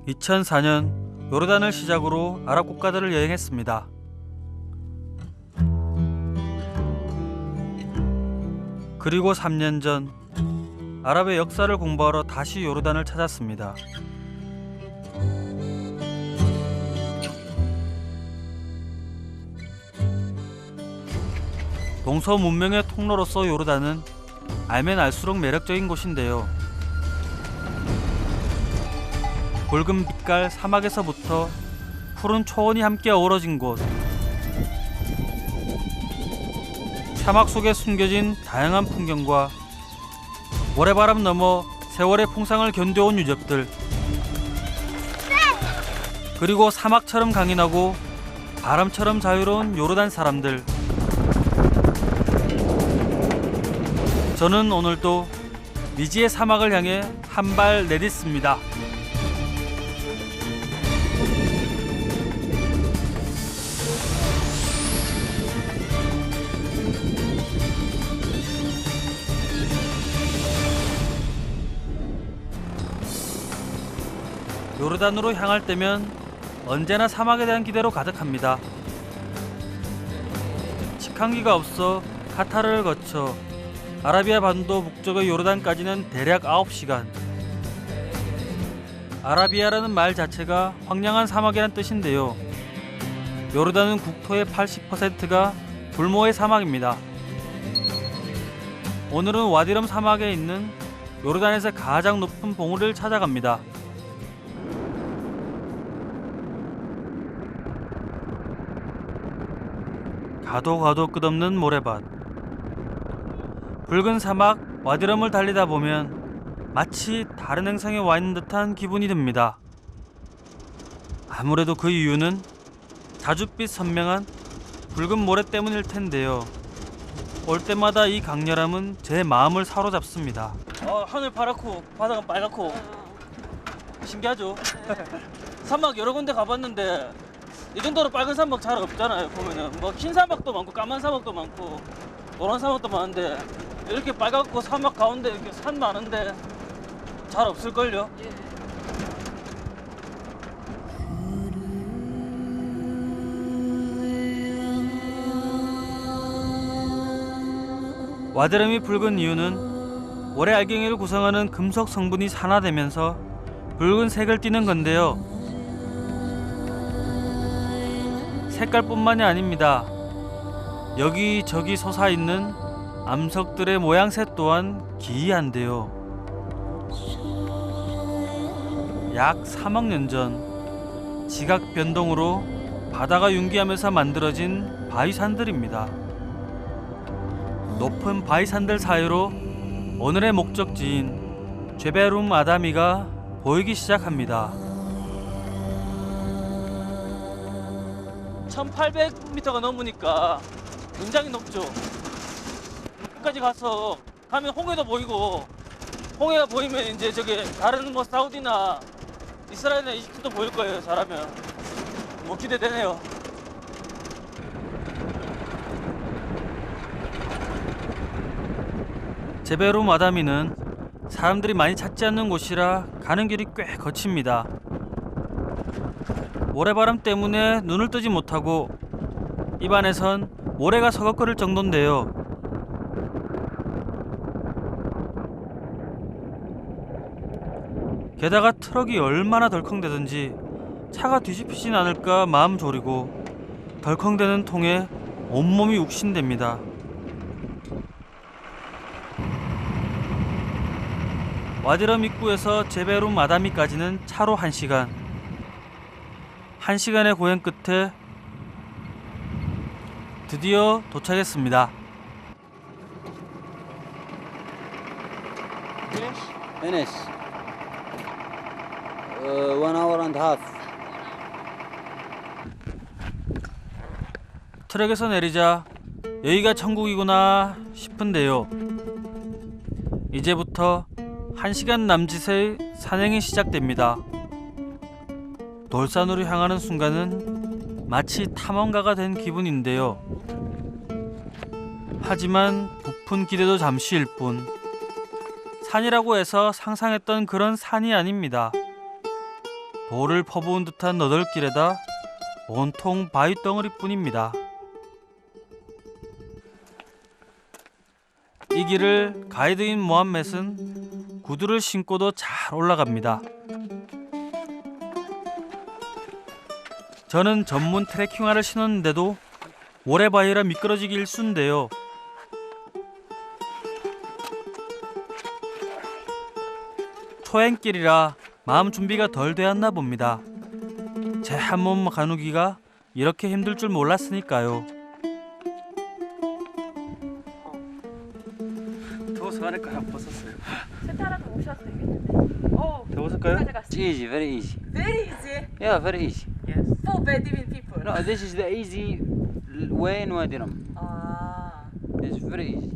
2004년 요르단을 시작으로 아랍 국가들을 여행했습니다. 그리고 3년 전 아랍의 역사를 공부하러 다시 요르단을 찾았습니다. 동서 문명의 통로로서 요르단은 알면 알수록 매력적인 곳인데요. 붉은 빛깔 사막에서부터 푸른 초원이 함께 어우러진 곳, 사막 속에 숨겨진 다양한 풍경과 모래바람 너머 세월의 풍상을 견뎌온 유적들, 그리고 사막처럼 강인하고 바람처럼 자유로운 요르단 사람들. 저는 오늘도 미지의 사막을 향해 한 발 내딛습니다. 요르단으로 향할 때면 언제나 사막에 대한 기대로 가득합니다. 직항기가 없어 카타르를 거쳐 아라비아 반도 북쪽의 요르단까지는 대략 9시간. 아라비아라는 말 자체가 황량한 사막이란 뜻인데요. 요르단은 국토의 80%가 불모의 사막입니다. 오늘은 와디럼 사막에 있는 요르단에서 가장 높은 봉우리를 찾아갑니다. 가도 끝없는 모래밭, 붉은 사막 와디럼을 달리다 보면 마치 다른 행성에 와 있는 듯한 기분이 듭니다. 아무래도 그 이유는 자줏빛 선명한 붉은 모래 때문일 텐데요. 올 때마다 이 강렬함은 제 마음을 사로잡습니다. 하늘 파랗고 바다가 빨갛고 신기하죠? 사막 여러 군데 가봤는데 이 정도로 빨간 사막 잘 없잖아요. 보면은 뭐 흰 사막도 많고 까만 사막도 많고 노란 사막도 많은데 이렇게 빨갛고 사막 가운데 이렇게 산 많은데 잘 없을걸요? 와드름이 붉은 이유는 모래 알갱이를 구성하는 금속 성분이 산화되면서 붉은 색을 띠는 건데요. 색깔뿐만이 아닙니다. 여기저기 솟아있는 암석들의 모양새 또한 기이한데요. 약 3억 년 전 지각 변동으로 바다가 융기하면서 만들어진 바위산들입니다. 높은 바위산들 사이로 오늘의 목적지인 제베룸 아다미가 보이기 시작합니다. 1800m가 넘으니까 굉장히 높죠. 끝까지 가면 홍해도 보이고, 홍해가 보이면 이제 저기 다른 뭐 사우디나 이스라엘이나 이집트도 보일 거예요. 잘하면 뭐 기대되네요. 제베룸 아다미는 사람들이 많이 찾지 않는 곳이라 가는 길이 꽤 거칩니다. 모래바람 때문에 눈을 뜨지 못하고 입안에선 모래가 서걱거릴 정도인데요. 게다가 트럭이 얼마나 덜컹대든지 차가 뒤집히진 않을까 마음 졸이고 덜컹대는 통에 온몸이 욱신댑니다. 와디럼 입구에서 제베룸 아다미까지는 차로 1시간. 1시간의 고행 끝에 드디어 도착했습니다. Finish. 1 hour and a half. 트럭에서 내리자 여기가 천국이구나 싶은데요. 이제부터 1시간 남짓의 산행이 시작됩니다. 돌산으로 향하는 순간은 마치 탐험가가 된 기분인데요. 하지만 부푼 기대도 잠시일 뿐. 산이라고 해서 상상했던 그런 산이 아닙니다. 돌을 퍼부은 듯한 너덜길에다 온통 바위 덩어리뿐입니다. 이 길을 가이드인 모함맷은 구두를 신고도 잘 올라갑니다. 저는 전문 트레킹화를 신었는데도 모래바위라 미끄러지기 일쑤인데요. 초행길이라 마음 준비가 덜 되었나 봅니다. 제 한 몸 가누기가 이렇게 힘들 줄 몰랐으니까요. 더워서 안에까지 벗었어요. 세트 하나 더 오셔도 되겠는데. 더웠을까요? It's easy, very easy. Very easy Yeah, very easy. for Bedouin people. No, this is the easy way in Wadi Rum. 아, It's very easy.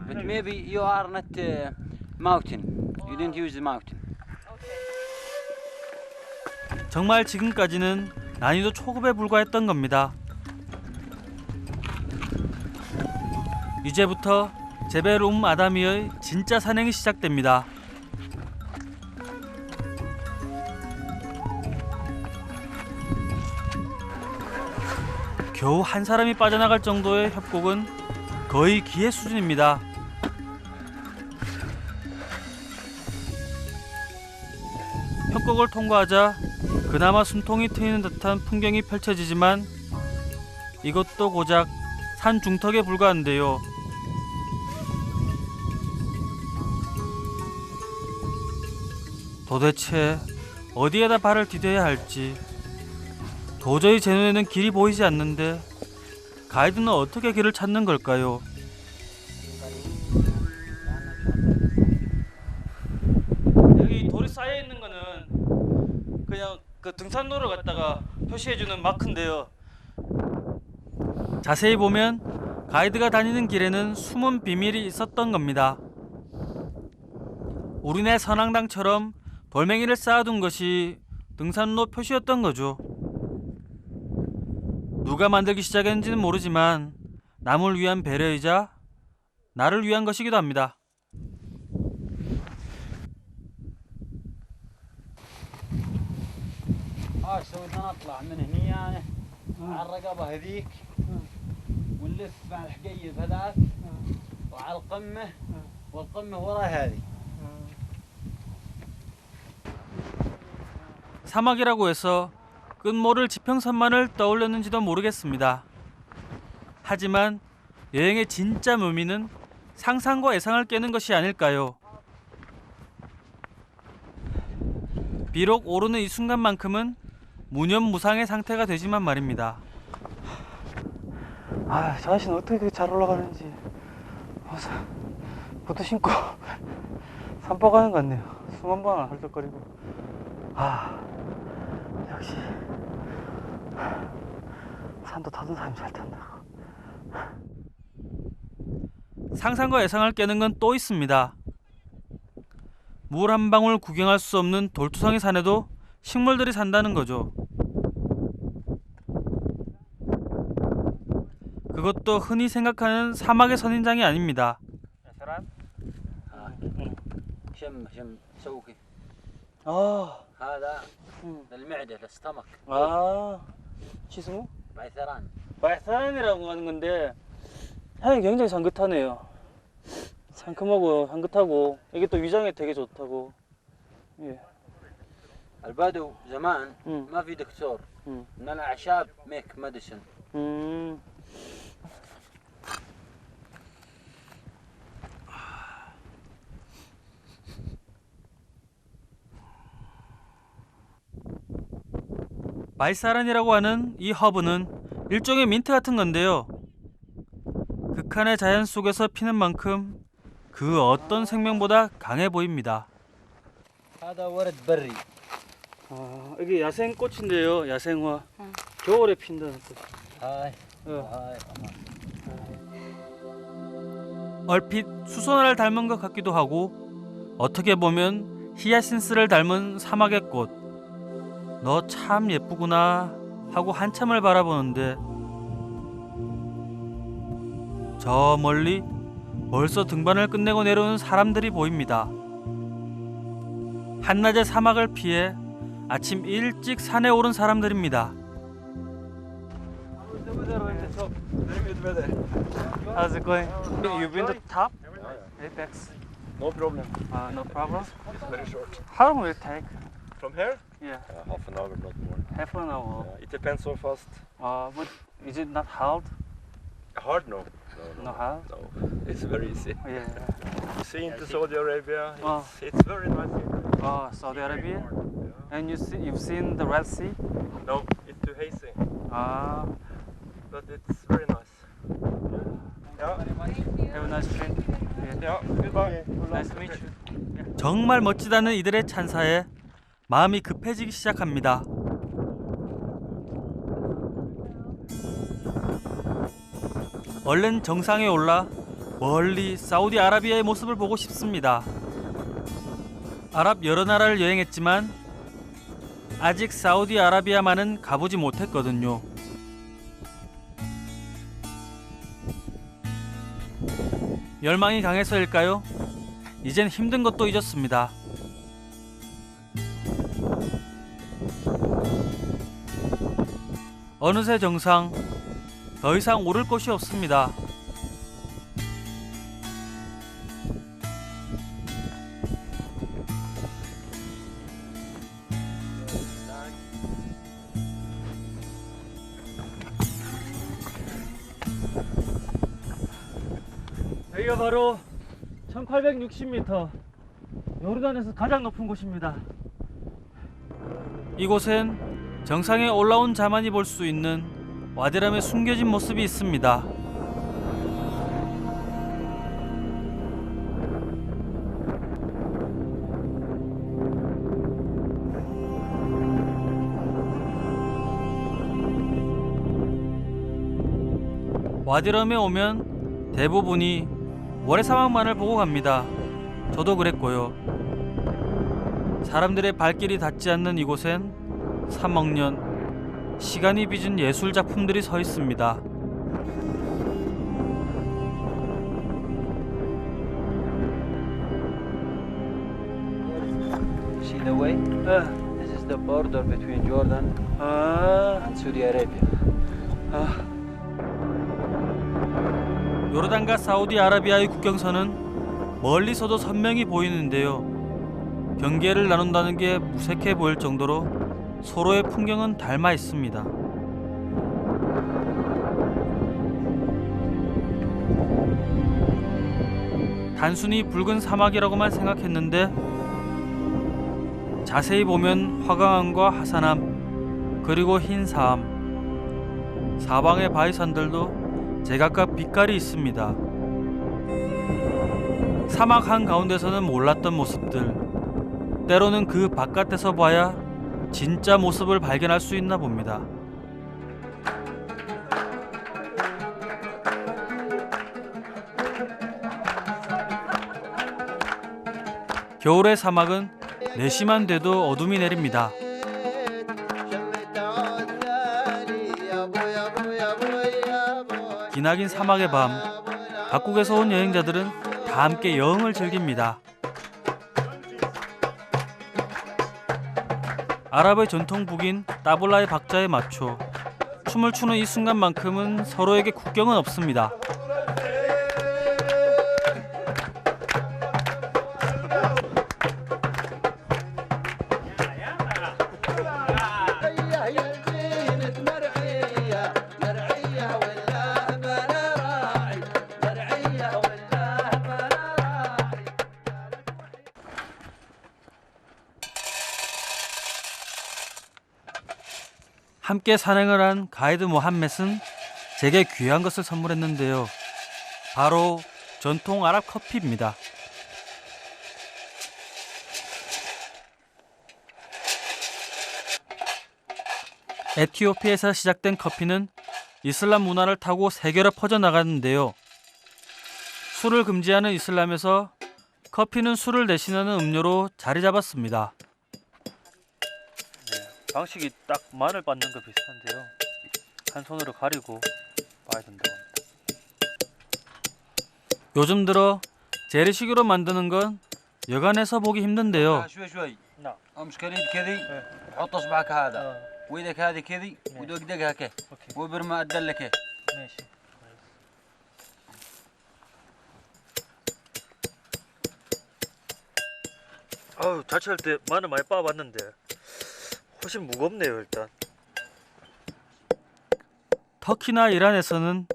But maybe you are not mountain. You didn't use the mountain. 오케이. 정말 지금까지는 난이도 초급에 불과했던 겁니다. 이제부터 제베룸 아다미의 진짜 산행이 시작됩니다. 겨우 한 사람이 빠져나갈 정도의 협곡은 거의 기회 수준입니다. 협곡을 통과하자 그나마 숨통이 트이는 듯한 풍경이 펼쳐지지만 이것도 고작 산 중턱에 불과한데요. 도대체 어디에다 발을 디뎌야 할지 도저히 제 눈에는 길이 보이지 않는데 가이드는 어떻게 길을 찾는 걸까요? 여기 돌이 쌓여 있는 거는 그냥 그 등산로를 갖다가 표시해주는 마크인데요. 자세히 보면 가이드가 다니는 길에는 숨은 비밀이 있었던 겁니다. 우리네 선앙당처럼 돌멩이를 쌓아둔 것이 등산로 표시였던 거죠. 누가 만들기 시작했는지는 모르지만 남을 위한 배려이자 나를 위한 것이기도 합니다. سو بدنا نطلع من هني يعني على الرقبة هذيك ونلف مع الحقيب هذاك وعلى القمة والقمة ورا هذه. 사막이라고 해서 끝모를 지평선만을 떠올렸는지도 모르겠습니다. 하지만 여행의 진짜 묘미는 상상과 예상을 깨는 것이 아닐까요? 비록 오르는 이 순간만큼은 무념무상의 상태가 되지만 말입니다. 아, 저 아저씨는 어떻게 그렇게 잘 올라가는지 부츠 신고 산보 가는 것 같네요. 숨 한 번 헐떡거리고. 아, 역시 산도 타던 사람이 잘 탄다고. 상상과 예상을 깨는 건 또 있습니다. 물 한 방울 구경할 수 없는 돌투성이 산에도 식물들이 산다는 거죠. 그것도 흔히 생각하는 사막의 선인장이 아닙니다. شم سوي كيف. 아, هذا للمعدة للستمك. 시스모? بعثران. 말산이라고 하는 건데 향이 굉장히 상긋하네요. 상큼하고 향긋하고 이게 또 위장에 되게 좋다고. 예. البدو زمان مم. ما في دكتور. مم. من الأعشاب ميك ميديسن. 말사란이라고 하는 이 허브는 일종의 민트 같은 건데요. 극한의 자연 속에서 피는 만큼 그 어떤 생명보다 강해 보입니다. هذا ورد بري. 이게 야생 꽃인데요. 야생화. 겨울에 핀다는 꽃. هاي. 어. هاي. 얼핏 수선화를 닮은 것 같기도 하고 어떻게 보면 히야신스를 닮은 사막의 꽃. 너 참 예쁘구나 하고 한참을 바라보는데 저 멀리 벌써 등반을 끝내고 내려오는 사람들이 보입니다. 한낮의 사막을 피해 아침 일찍 산에 오른 사람들입니다. How's it going? You've been to the top? Apex? No problem. No problem. It's very short. How long will it take? From here? Yeah, Half an hour, not more. half an hour. It depends so fast. But is it not hard? Hard? No. No hard? No. It's very easy. Yeah. Seeing to Saudi Arabia, Oh. it's very nice here. Saudi Arabia? And you've seen the Red Sea? No, it's too hazy, Have but it's very nice. Yeah. a nice trip. Yeah. Goodbye. Nice to meet you. 정말 멋지다는 이들의 찬사에 마음이 급해지기 시작합니다. 얼른 정상에 올라 멀리 사우디아라비아의 모습을 보고 싶습니다. 아랍 여러 나라를 여행했지만 아직 사우디아라비아만은 가보지 못했거든요. 열망이 강해서일까요? 이젠 힘든 것도 잊었습니다. 어느새 정상, 더 이상 오를 곳이 없습니다. 여기가 바로 1860m, 요르단에서 가장 높은 곳입니다. 이곳엔 정상에 올라온 자만이 볼 수 있는 와디람의 숨겨진 모습이 있습니다. 와디람에 오면 대부분이 모래사막만을 보고 갑니다. 저도 그랬고요. 사람들의 발길이 닿지 않는 이곳엔 3억 년 시간이 빚은 예술 작품들이 서 있습니다. See the way? This is the border between Jordan and Saudi Arabia. 요르단과 사우디아라비아의 국경선은 멀리서도 선명히 보이는데요. 경계를 나눈다는 게 무색해 보일 정도로 서로의 풍경은 닮아 있습니다. 단순히 붉은 사막이라고만 생각했는데 자세히 보면 화강암과 하산암, 그리고 흰 사암, 사방의 바위산들도 제각각 빛깔이 있습니다. 사막 한가운데서는 몰랐던 모습들, 때로는 그 바깥에서 봐야 진짜 모습을 발견할 수 있나 봅니다. 겨울의 사막은 내시만 돼도 어둠이 내립니다. 기나긴 사막의 밤, 각국에서 온 여행자들은 다 함께 여행을 즐깁니다. 아랍의 전통북인 따블라의 박자에 맞춰 춤을 추는 이 순간만큼은 서로에게 국경은 없습니다. 함께 산행을 한 가이드 모함멧은 제게 귀한 것을 선물했는데요. 바로 전통 아랍 커피입니다. 에티오피아에서 시작된 커피는 이슬람 문화를 타고 세계로 퍼져나갔는데요. 술을 금지하는 이슬람에서 커피는 술을 대신하는 음료로 자리 잡았습니다. 방식이 딱 마늘 빻는 거 비슷한데요. 한 손으로 가리고 봐야 된다고 합니다. 요즘 들어 재래식으로 만드는 건 여간에서 보기 힘든데요. شوي شوي نعم. امسك اليد كذي حط اصبعك هذا وايدك هذه كذي ودقدقها كيف وبرمى الدله كيف ماشي. 아유 자취할 때 마늘 많이 빻아봤는데 훨씬 무겁네요 일단. 터키나 이란에서는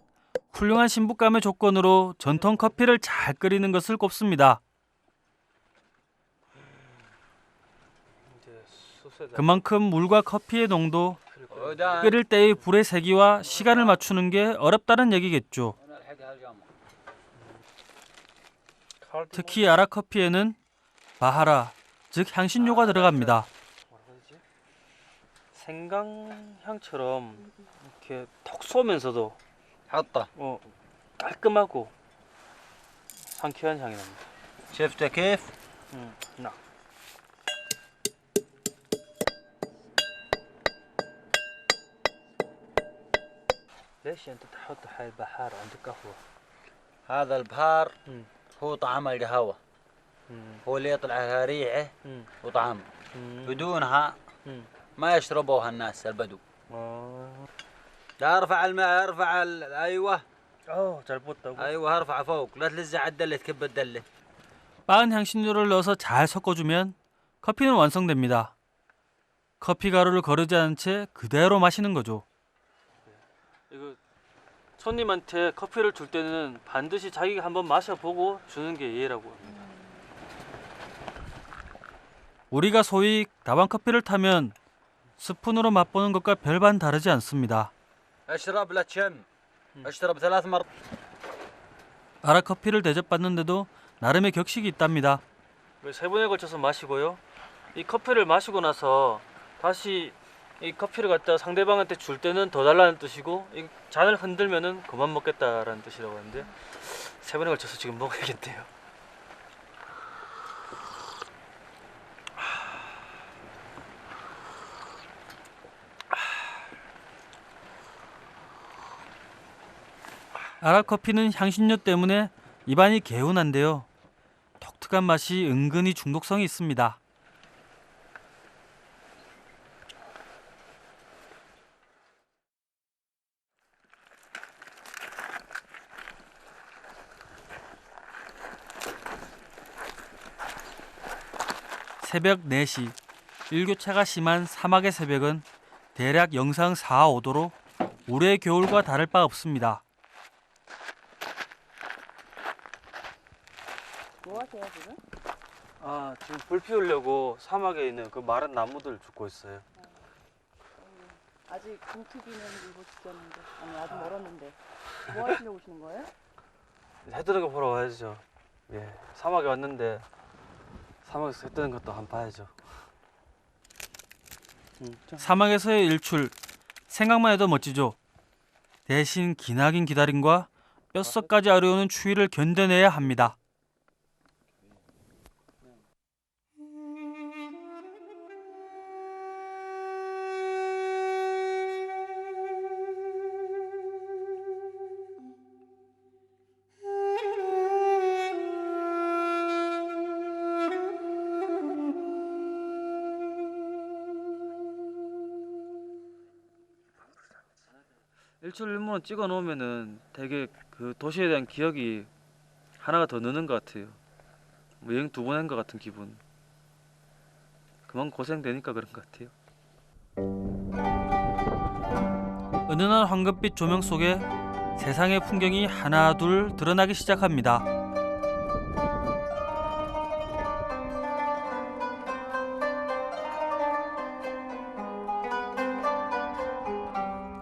훌륭한 신부감의 조건으로 전통 커피를 잘 끓이는 것을 꼽습니다. 그만큼 물과 커피의 농도, عودان 끓일 때의 불의 세기와 시간을 맞추는 게 어렵다는 얘기겠죠. نلحقها الجامعه 특히 아랍 커피에는 바하라, 즉 향신료가 들어갑니다. 생강향처럼 이렇게 톡 쏘면서도 حطه 깔끔하고 상쾌한 향이 납니다. شفته كيف 나. ليش انت تحط هاي البحار عند القهوة؟ هذا البهار مم. هو طعم القهوه هو اللي يطلع لها ريحه وطعم بدونها ما يشربوها الناس البدو لا ارفع الماء ارفع ايوه 잘 뻗다고. ايوه ارفع فوق لا تلزع الدله تكب الدله 빠른 향신료를 넣어서 잘 섞어주면 커피는 완성됩니다. 커피 가루를 거르지 않은 채 그대로 마시는 거죠. 이거 손님한테 커피를 줄 때는 반드시 자기가 한번 마셔보고 주는 게 예의라고 합니다. 우리가 소위 다방 커피를 타면 스푼으로 맛보는 것과 별반 다르지 않습니다. اشرب لا تشم اشرب 3 مرات 아랍 커피를 대접받는데도 나름의 격식이 있답니다. 세 번에 걸쳐서 마시고요. 이 커피를 마시고 나서 다시 이 커피를 갖다 상대방한테 줄 때는 더 달라는 뜻이고 이 잔을 흔들면은 그만 먹겠다라는 뜻이라고 하는데 세 번에 걸쳐서 지금 먹어야겠대요. 아랍 커피는 향신료 때문에 입안이 개운한데요. 독특한 맛이 은근히 중독성이 있습니다. 새벽 4시, 일교차가 심한 사막의 새벽은 대략 영상 4, 5도로 올해의 겨울과 다를 바 없습니다. 뭐 하세요 지금? 지금 불 피우려고 사막에 있는 그 마른 나무들 줍고 있어요. 아직 굶트기는 일부 직전인데 아니 아직 멀었는데 뭐 하시려고 오시는 거예요? 해 뜨는 거 보러 와야죠. 예, 사막에 왔는데 사막에서 해 뜨는 것도 한번 봐야죠. 사막에서의 일출, 생각만 해도 멋지죠. 대신 기나긴 기다림과 뼛속까지 아려오는 추위를 견뎌내야 합니다. 일출 일몰은 찍어 놓으면은 되게 그 도시에 대한 기억이 하나가 더 느는 것 같아요. 뭐 여행 2번 한 것 같은 기분. 그만 고생되니까 그런 것 같아요. 은은한 황금빛 조명 속에 세상의 풍경이 하나둘 드러나기 시작합니다.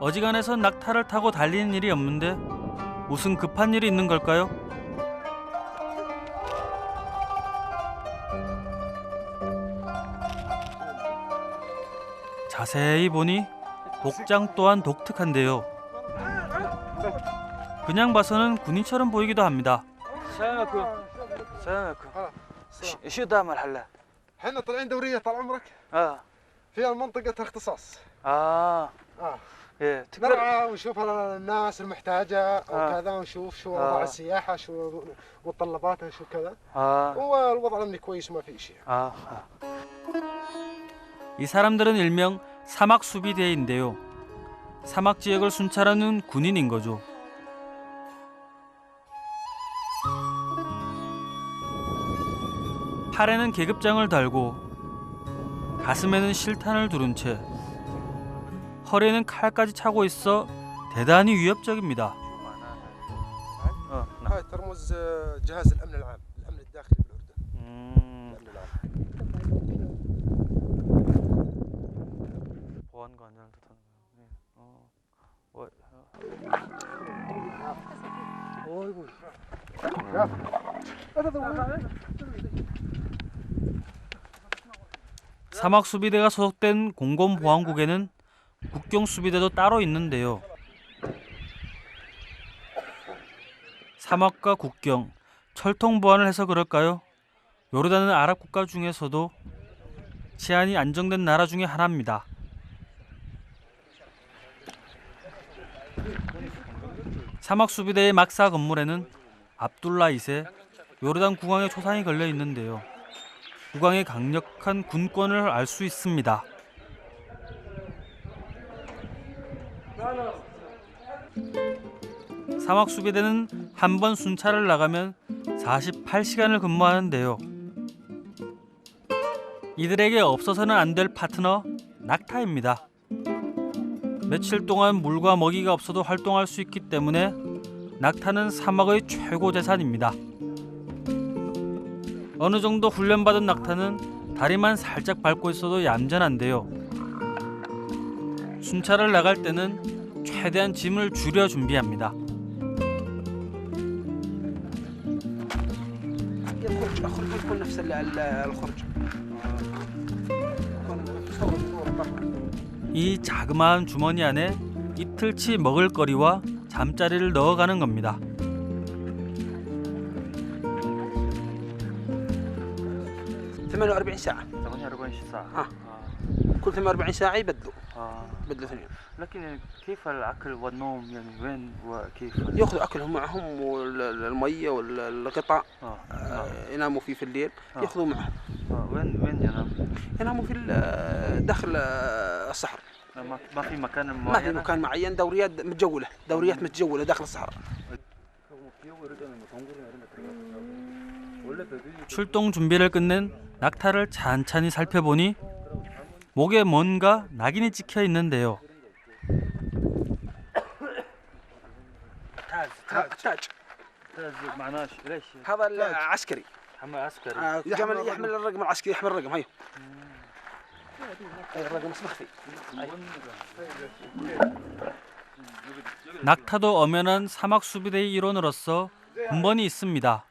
어지간해선 낙타를 타고 달리는 일이 없는데 무슨 급한 일이 있는 걸까요? 자세히 보니 복장 또한 독특한데요. 그냥 봐서는 군인처럼 보이기도 합니다. شو تعمل هلا؟ احنا طالعين دورية طال عمرك اه في المنطقة اختصاص. 아, 예, 특별 نرعى ونشوف الناس المحتاجة آه. وكذا ونشوف شو آه. وضع السياحة شو متطلباتها شو كذا 아, والوضع الأمني كويس وما في شيء. 아, 이 사람들은 일명 사막 수비대인데요. 사막 지역을 순찰하는 군인인 거죠. 팔에는 계급장을 달고 가슴에는 실탄을 두른 채 허리에는 칼까지 차고 있어 대단히 위협적입니다. هاي ترمز جهاز الأمن العام، الأمن الداخلي بالأردن. الأمن العام. 보안관을 뜻하는 사막 수비대가 소속된 공공보안국에는 국경 수비대도 따로 있는데요. 사막과 국경, 철통 보안을 해서 그럴까요? 요르단은 아랍 국가 중에서도 치안이 안정된 나라 중에 하나입니다. 사막 수비대의 막사 건물에는 압둘라 2세 요르단 국왕의 초상이 걸려 있는데요. 국왕의 강력한 군권을 알 수 있습니다. 사막 수비대는 한 번 순찰을 나가면 48시간을 근무하는데요. 이들에게 없어서는 안 될 파트너 낙타입니다. 며칠 동안 물과 먹이가 없어도 활동할 수 있기 때문에 낙타는 사막의 최고 재산입니다. 어느 정도 훈련받은 낙타는 다리만 살짝 밟고 있어도 얌전한데요. 순찰을 나갈 때는 최대한 짐을 줄여 준비합니다. 이 자그마한 주머니 안에 이틀치 먹을거리와 잠자리를 넣어가는 겁니다. كل 48 ساعة يبدلوا 아. بدلوا اثنين لكن كيف الأكل والنوم يعني وين وكيف؟ ياخذوا أكلهم معهم والمية والقطع يناموا فيه في الليل ياخذوا معهم وين ينام؟ يناموا في داخل الصحراء ما في مكان معين؟ ما في مكان معين دوريات متجولة داخل الصحراء 출동 준비를 끝낸 낙타를 찬찬히 살펴보니 목에 뭔가 낙인이 찍혀 있는데요. تاج معناه ليش؟ هذا العسكري حمل عسكري يحمل الرقم العسكري يحمل الرقم هاي الرقم اسمه مخفي 낙타도 엄연한 사막 수비대의 일원으로서 군번이 있습니다.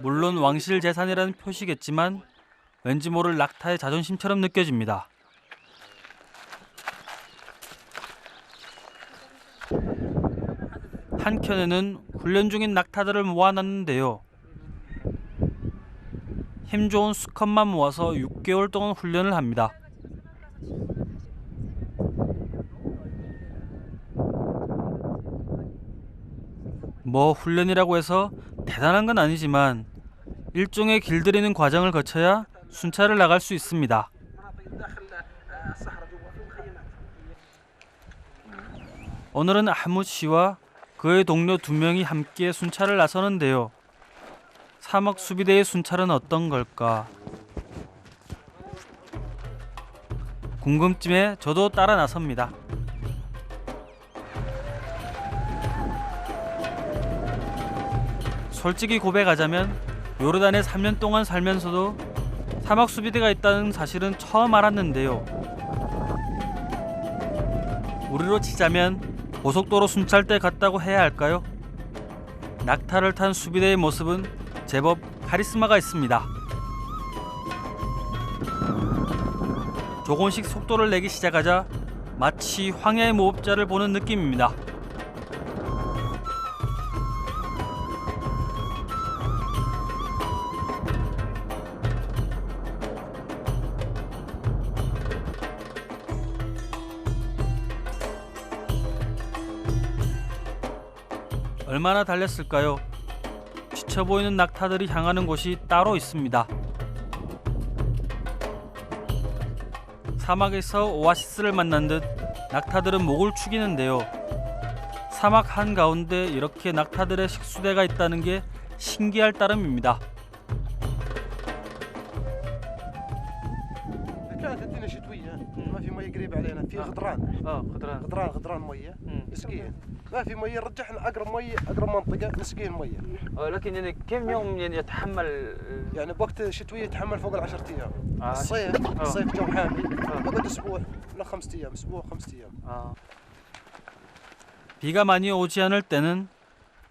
물론 왕실 재산이라는 표시겠지만 왠지 모를 낙타의 자존심처럼 느껴집니다. 한켠에는 훈련 중인 낙타들을 모아놨는데요. 힘 좋은 수컷만 모아서 6개월 동안 훈련을 합니다. 뭐 훈련이라고 해서 대단한 건 아니지만 일종의 길들이는 과정을 거쳐야 순찰을 나갈 수 있습니다. 오늘은 아무 씨와 그의 동료 2명이 함께 순찰을 나서는데요. 사막 수비대의 순찰은 어떤 걸까? 궁금증에 저도 따라 나섭니다. 솔직히 고백하자면 요르단에 3년 동안 살면서도 사막 수비대가 있다는 사실은 처음 알았는데요. 우리로 치자면 고속도로 순찰대 같다고 해야 할까요? 낙타를 탄 수비대의 모습은 제법 카리스마가 있습니다. 조금씩 속도를 내기 시작하자 마치 황야의 무법자를 보는 느낌입니다. 얼마나 달렸을까요? 지쳐 보이는 낙타들이 향하는 곳이 따로 있습니다. 사막에서 오아시스를 만난 듯 낙타들은 목을 축이는데요. 사막 한가운데 이렇게 낙타들의 식수대가 있다는 게 신기할 따름입니다. كانت الدنيا شتويه ما في ميه قريبه علينا في غدران غدران ميه نسقيها ما في ميه رجعنا اقرب منطقه نسقيه الميه لكن يعني كم يوم يعني يتحمل يعني بوقت الشتويه يتحمل فوق ال10 ايام الصيف جو حامي يقعد اسبوع لا 5 ايام اسبوع 5 ايام 비가 많이 오지 않을 때는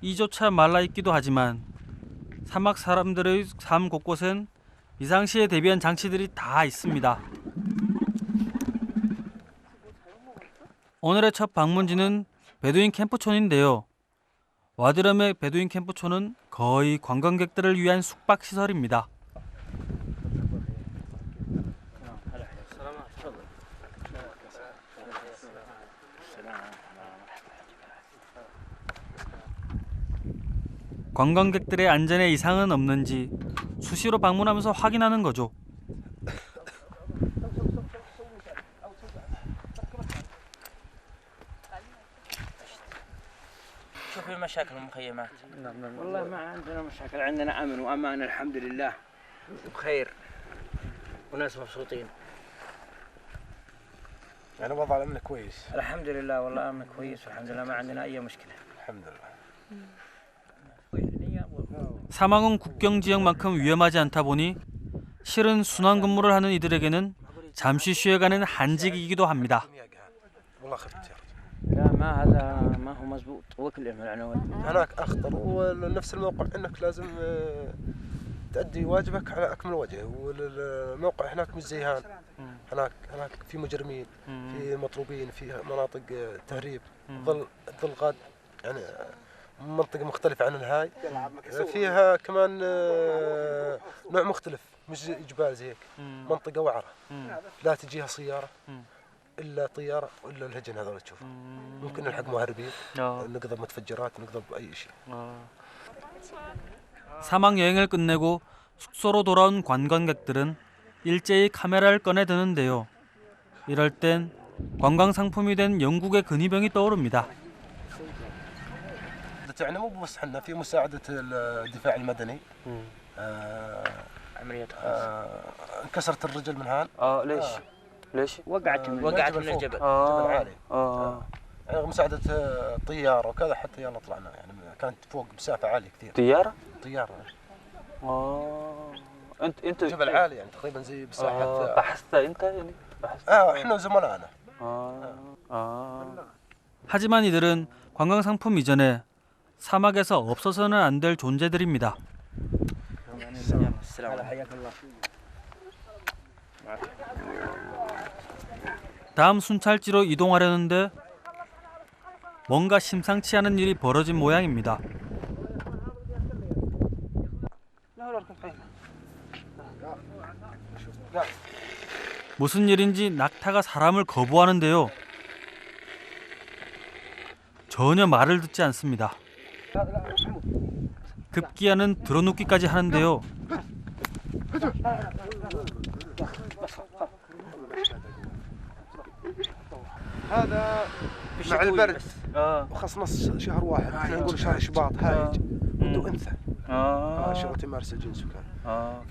이조차 말라 있기도 하지만 사막 사람들의 삶 곳곳엔 비상시에 대비한 장치들이 다 있습니다. 오늘의 첫 방문지는 베두인 캠프촌인데요. 와드럼의 베두인 캠프촌은 거의 관광객들을 위한 숙박시설입니다. 관광객들의 안전에 이상은 없는지 수시로 방문하면서 확인하는 거죠. شوف مشاكل المخيمات. والله ما عندنا مشاكل عندنا أمن وأمان الحمد لله بخير وناس مبسوطين يعني وضع الامن كويس الحمد لله والله أمن كويس والحمد لله ما عندنا أي مشكلة الحمد لله 사막은 국경 지역만큼 위험하지 않다 보니 실은 순환 근무를 하는 이들에게는 잠시 쉬어가는 한직이기도 합니다. والله خفت يا رجل لا ما هذا ما هو مزبوط وكل العنوان هناك اخطر ونفس الموقع انك لازم تأدي واجبك على اكمل وجه والموقع هناك مش زي هان هناك في مجرمين في مطلوبين في مناطق تهريب ظل غاد يعني منطقة مختلفة عن الهاي فيها كمان نوع مختلف مش جبال زي هيك منطقة وعرة لا تجيها سيارة إلا طيارة وإلا الهجن هذول تشوف ممكن نلحق مهربين نقضب متفجرات نقضب أي شيء 사막 여행을 끝내고 숙소로 돌아온 관광객들은 일제히 카메라를 꺼내 드는데요. 이럴 땐 관광 상품이 된 영국의 근위병이 떠오릅니다. يعني مو بس حنا في مساعدة الدفاع المدني عمليات انكسرت الرجل من هان ليش؟ وقعت من الجبل جبل عالي يعني مساعدة طيارة وكذا حتى يلا طلعنا يعني كانت فوق مسافة عالية كثير طيارة انت جبل عالي يعني تقريبا زي مساحة بحثت انت يعني احنا وزملائنا 하지만 이들은 관광 상품 이전에 사막에서 없어서는 안 될 존재들입니다. 다음 순찰지로 이동하려는데 뭔가 심상치 않은 일이 벌어진 모양입니다. 무슨 일인지 낙타가 사람을 거부하는데요. 전혀 말을 듣지 않습니다. 급기야는 들어눕기까지 하는데요. هذا مع البرد وخص نص شهر واحد احنا نقول شهر شباط هايج بده انثى شهر تمارس الجنس وكان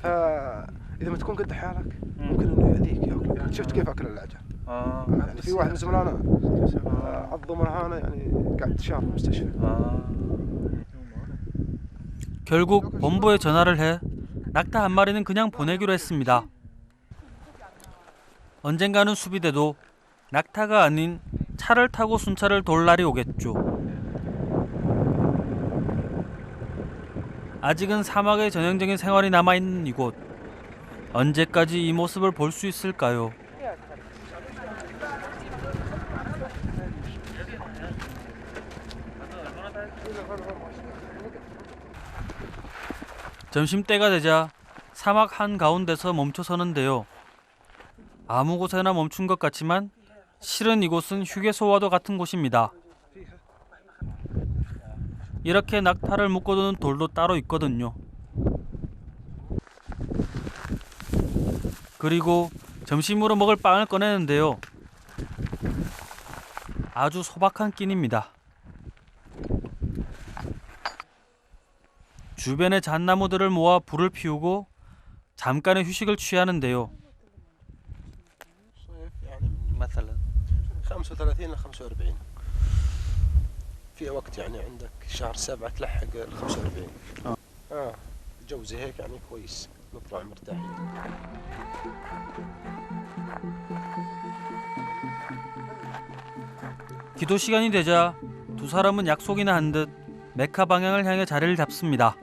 فاذا ما تكون قد حالك ممكن انه يأذيك ياكلك شفت كيف اكل العجل يعني في واحد من زملائنا عضه مرهانه يعني قاعد شهر في المستشفى 결국 본부에 전화를 해 낙타 한 마리는 그냥 보내기로 했습니다. 언젠가는 수비대도 낙타가 아닌 차를 타고 순찰을 돌 날이 오겠죠. 아직은 사막의 전형적인 생활이 남아있는 이곳. 언제까지 이 모습을 볼 수 있을까요? 점심때가 되자 사막 한가운데서 멈춰서는데요. 아무 곳에나 멈춘 것 같지만 실은 이곳은 휴게소와도 같은 곳입니다. 이렇게 낙타를 묶어두는 돌도 따로 있거든요. 그리고 점심으로 먹을 빵을 꺼내는데요. 아주 소박한 끼니입니다. 주변의 잣나무들을 모아 불을 피우고 잠깐의 휴식을 취하는데요. مثلا 35 ل 45 في وقت يعني عندك شهر 7 تلحق ال 45 الجو زي هيك يعني كويس نطلع مرتاحين. 기도 시간이 되자 두 사람은 약속이나 한 듯 메카 방향을 향해 자리를 잡습니다.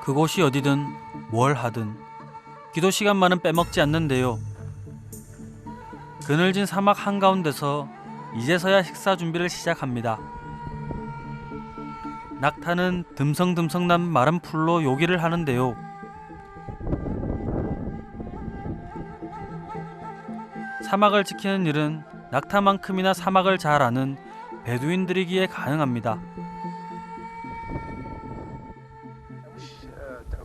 그곳이 어디든 뭘 하든 기도 시간만은 빼먹지 않는데요. 그늘진 사막 한가운데서 이제서야 식사 준비를 시작합니다. 낙타는 듬성듬성난 마른 풀로 요기를 하는데요. 사막을 지키는 일은 낙타만큼이나 사막을 잘 아는 베두인들이기에 가능합니다.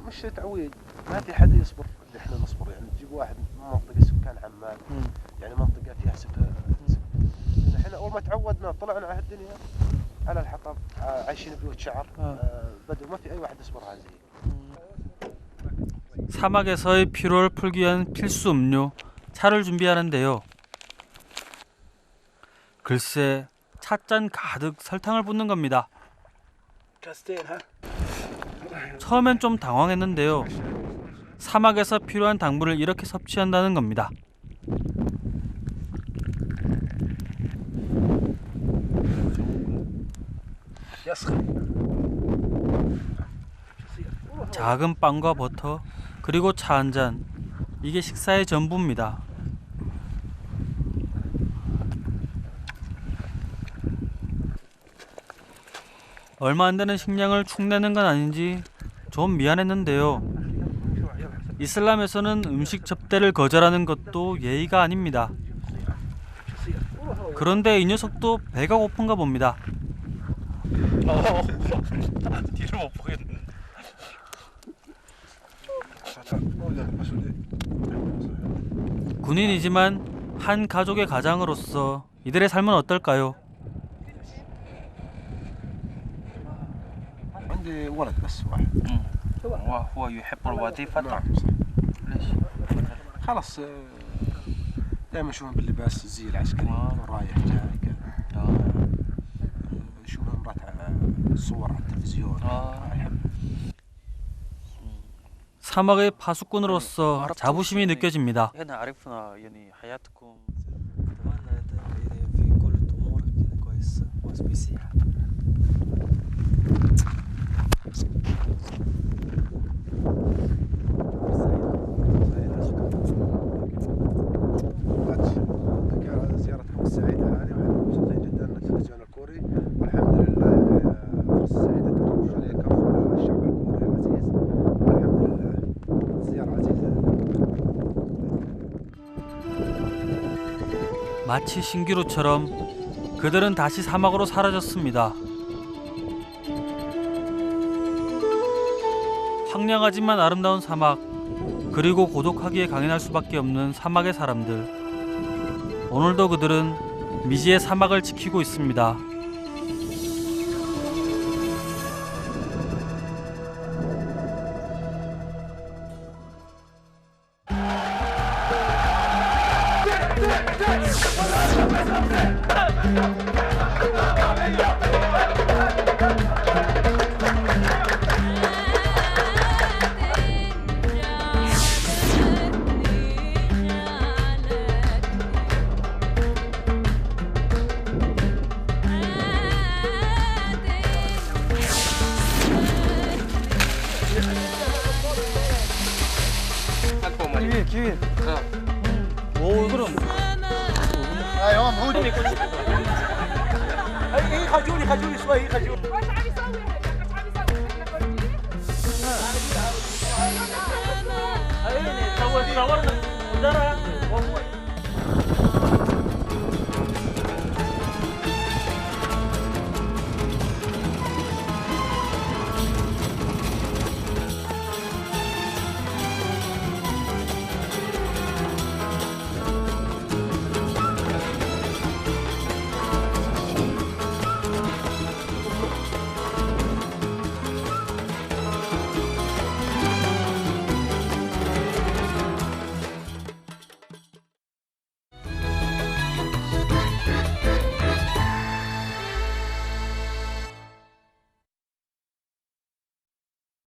مش تعويد ما في حد يصبر اللي احنا نصبر يعني تجيب واحد من منطقه سكان عمان يعني منطقه فيها احنا اول ما تعودنا طلعنا على الدنيا على الحطب عايشين بيوت شعر بدو ما في اي واحد يصبر هذه. 사막에서의 피로를 풀기 위한 필수 음료 차를 준비하는데요. 글쎄 찻잔 가득 설탕을 붓는 겁니다. 처음엔 좀 당황했는데요. 사막에서 필요한 당분을 이렇게 섭취한다는 겁니다. 작은 빵과 버터 그리고 차 한 잔, 이게 식사의 전부입니다. 얼마 안 되는 식량을 축내는 건 아닌지 좀 미안했는데요. 이슬람에서는 음식 접대를 거절하는 것도 예의가 아닙니다. 그런데 이 녀석도 배가 고픈가 봅니다. 뒤를 못 보겠네. 군인이지만 한 가족의 가장으로서 이들의 삶은 어떨까요? عندي ولد بس واحد. وهو يحب الوظيفة. ليش؟ خلاص دائما نشوفهم باللباس الزي العسكري رايح جاي كذا. نشوفهم صور على التلفزيون. يحب. 사막의 파수꾼으로서 자부심이 느껴집니다. هنا عرفنا يعني حياتكم اتمنى في كل امورك كويس بصحة. زيارتكم السعيدة هذه ونحن مبسوطين جدا من التلفزيون الكوري والحمد لله فرصة سعيدة تمر عليكم الشعب الكوري العزيز والحمد لله زيارة عزيزة. 마치 신기루처럼 그들은 다시 사막으로 사라졌습니다. 황량하지만 아름다운 사막, 그리고 고독하기에 강인할 수밖에 없는 사막의 사람들. 오늘도 그들은 미지의 사막을 지키고 있습니다. 기회. 오, 그럼 خجوني اي خجوني شوي خجوني. صورنا